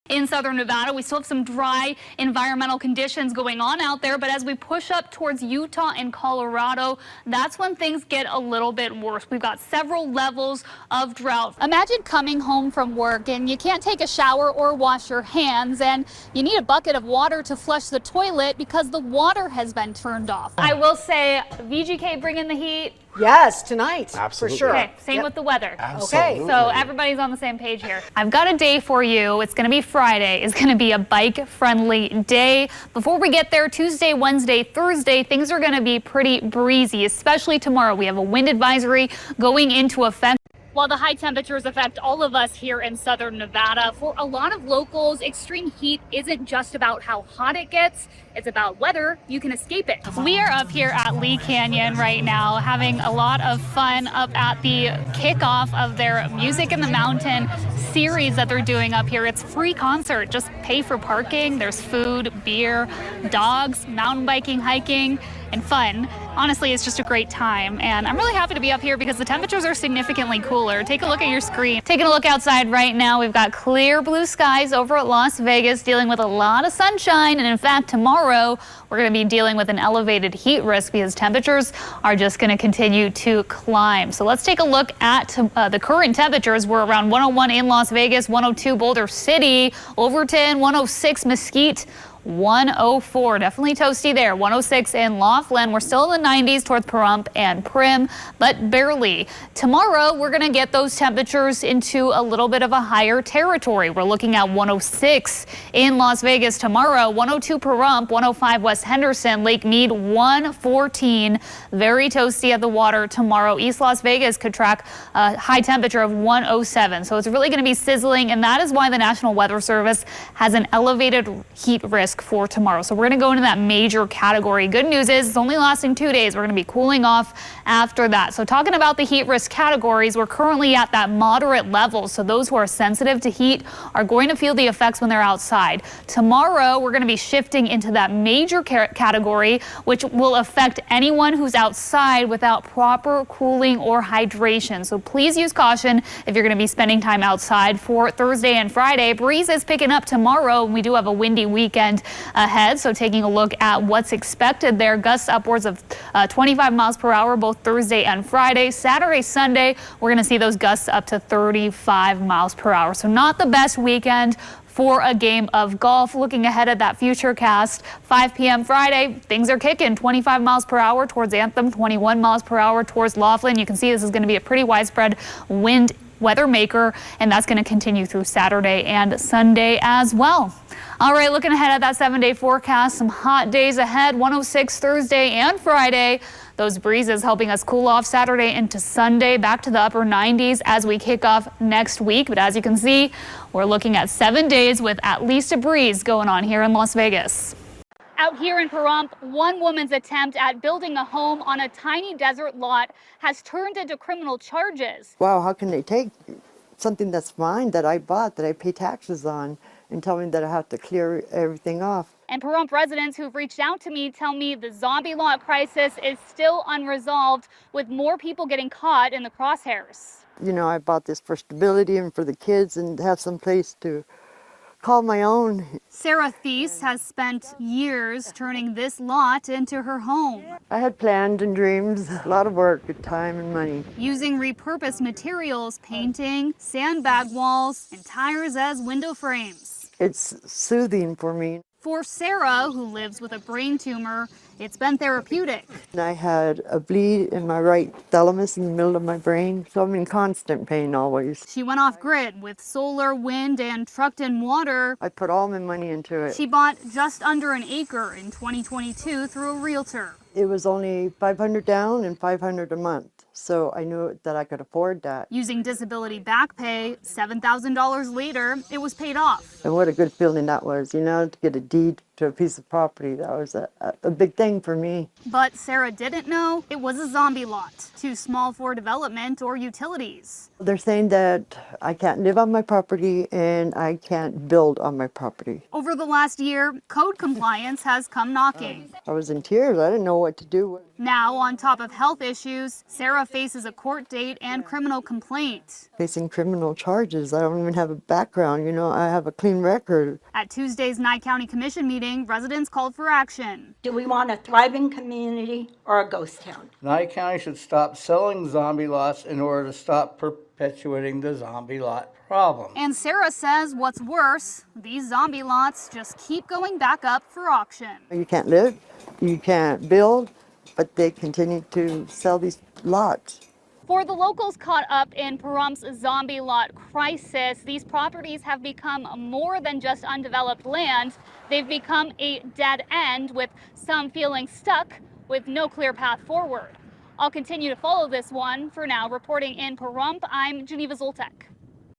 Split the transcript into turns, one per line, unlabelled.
In southern Nevada, we still have some dry environmental conditions going on out there, but as we push up towards Utah and Colorado, that's when things get a little bit worse. We've got several levels of drought. Imagine coming home from work and you can't take a shower or wash your hands, and you need a bucket of water to flush the toilet because the water has been turned off. I will say, VGK bringing the heat.
Yes, tonight.
Absolutely.
For sure.
Okay, same with the weather.
Absolutely.
Okay, so everybody's on the same page here. I've got a day for you. It's going to be Friday. It's going to be a bike-friendly day. Before we get there, Tuesday, Wednesday, Thursday, things are going to be pretty breezy, especially tomorrow. We have a wind advisory going into effect. While the high temperatures affect all of us here in southern Nevada, for a lot of locals, extreme heat isn't just about how hot it gets, it's about whether you can escape it. We are up here at Lee Canyon right now, having a lot of fun up at the kickoff of their Music in the Mountain series that they're doing up here. It's free concert, just pay for parking. There's food, beer, dogs, mountain biking, hiking, and fun. Honestly, it's just a great time, and I'm really happy to be up here because the temperatures are significantly cooler. Take a look at your screen. Taking a look outside right now, we've got clear blue skies over at Las Vegas, dealing with a lot of sunshine, and in fact, tomorrow we're going to be dealing with an elevated heat risk because temperatures are just going to continue to climb. So let's take a look at the current temperatures. We're around 101 in Las Vegas, 102 Boulder City, Overton, 106 Mesquite, 104, definitely toasty there. 106 in Laughlin. We're still in the 90s towards Pahrump and Prim, but barely. Tomorrow, we're going to get those temperatures into a little bit of a higher territory. We're looking at 106 in Las Vegas tomorrow, 102 Pahrump, 105 West Henderson, Lake Mead, 114. Very toasty at the water tomorrow. East Las Vegas could track a high temperature of 107. So it's really going to be sizzling, and that is why the National Weather Service has an elevated heat risk for tomorrow. So we're going to go into that major category. Good news is it's only lasting 2 days. We're going to be cooling off after that. So talking about the heat risk categories, we're currently at that moderate level. So those who are sensitive to heat are going to feel the effects when they're outside. Tomorrow, we're going to be shifting into that major category, which will affect anyone who's outside without proper cooling or hydration. So please use caution if you're going to be spending time outside for Thursday and Friday. Breeze is picking up tomorrow, and we do have a windy weekend ahead. So taking a look at what's expected there, gusts upwards of 25 miles per hour both Thursday and Friday. Saturday, Sunday, we're going to see those gusts up to 35 miles per hour. So not the best weekend for a game of golf. Looking ahead at that future cast, 5 p.m. Friday, things are kicking 25 miles per hour towards Anthem, 21 miles per hour towards Laughlin. You can see this is going to be a pretty widespread wind weather maker, and that's going to continue through Saturday and Sunday as well. All right, looking ahead at that 7-day forecast, some hot days ahead, 106 Thursday and Friday. Those breezes helping us cool off Saturday into Sunday, back to the upper 90s as we kick off next week. But as you can see, we're looking at 7 days with at least a breeze going on here in Las Vegas. Out here in Pahrump, one woman's attempt at building a home on a tiny desert lot has turned into criminal charges.
Wow, how can they take something that's mine, that I bought, that I pay taxes on, and tell me that I have to clear everything off?
And Pahrump residents who've reached out to me tell me the zombie lot crisis is still unresolved, with more people getting caught in the crosshairs.
You know, I bought this for stability and for the kids and have some place to call my own.
Sarah Thies has spent years turning this lot into her home.
I had plans and dreams, a lot of work, time and money.
Using repurposed materials, painting, sandbag walls, and tires as window frames.
It's soothing for me.
For Sarah, who lives with a brain tumor, it's been therapeutic.
I had a bleed in my right thalamus in the middle of my brain, so I'm in constant pain always.
She went off grid with solar, wind, and trucked in water.
I put all my money into it.
She bought just under an acre in 2022 through a realtor.
It was only $500 down and $500 a month, so I knew that I could afford that.
Using disability back pay, $7,000 later, it was paid off.
And what a good feeling that was, you know, to get a deed to a piece of property. That was a big thing for me.
But Sarah didn't know it was a zombie lot, too small for development or utilities.
They're saying that I can't live on my property and I can't build on my property.
Over the last year, code compliance has come knocking.
I was in tears. I didn't know what to do.
Now, on top of health issues, Sarah faces a court date and criminal complaint.
Facing criminal charges. I don't even have a background, you know, I have a clean record.
At Tuesday's Nye County Commission meeting, residents called for action.
Do we want a thriving community or a ghost town?
Nye County should stop selling zombie lots in order to stop perpetuating the zombie lot problem.
And Sarah says what's worse, these zombie lots just keep going back up for auction.
You can't live, you can't build, but they continue to sell these lots.
For the locals caught up in Pahrumph's zombie lot crisis, these properties have become more than just undeveloped land. They've become a dead end, with some feeling stuck with no clear path forward. I'll continue to follow this one. For now, reporting in Pahrump, I'm Geneva Zoltek.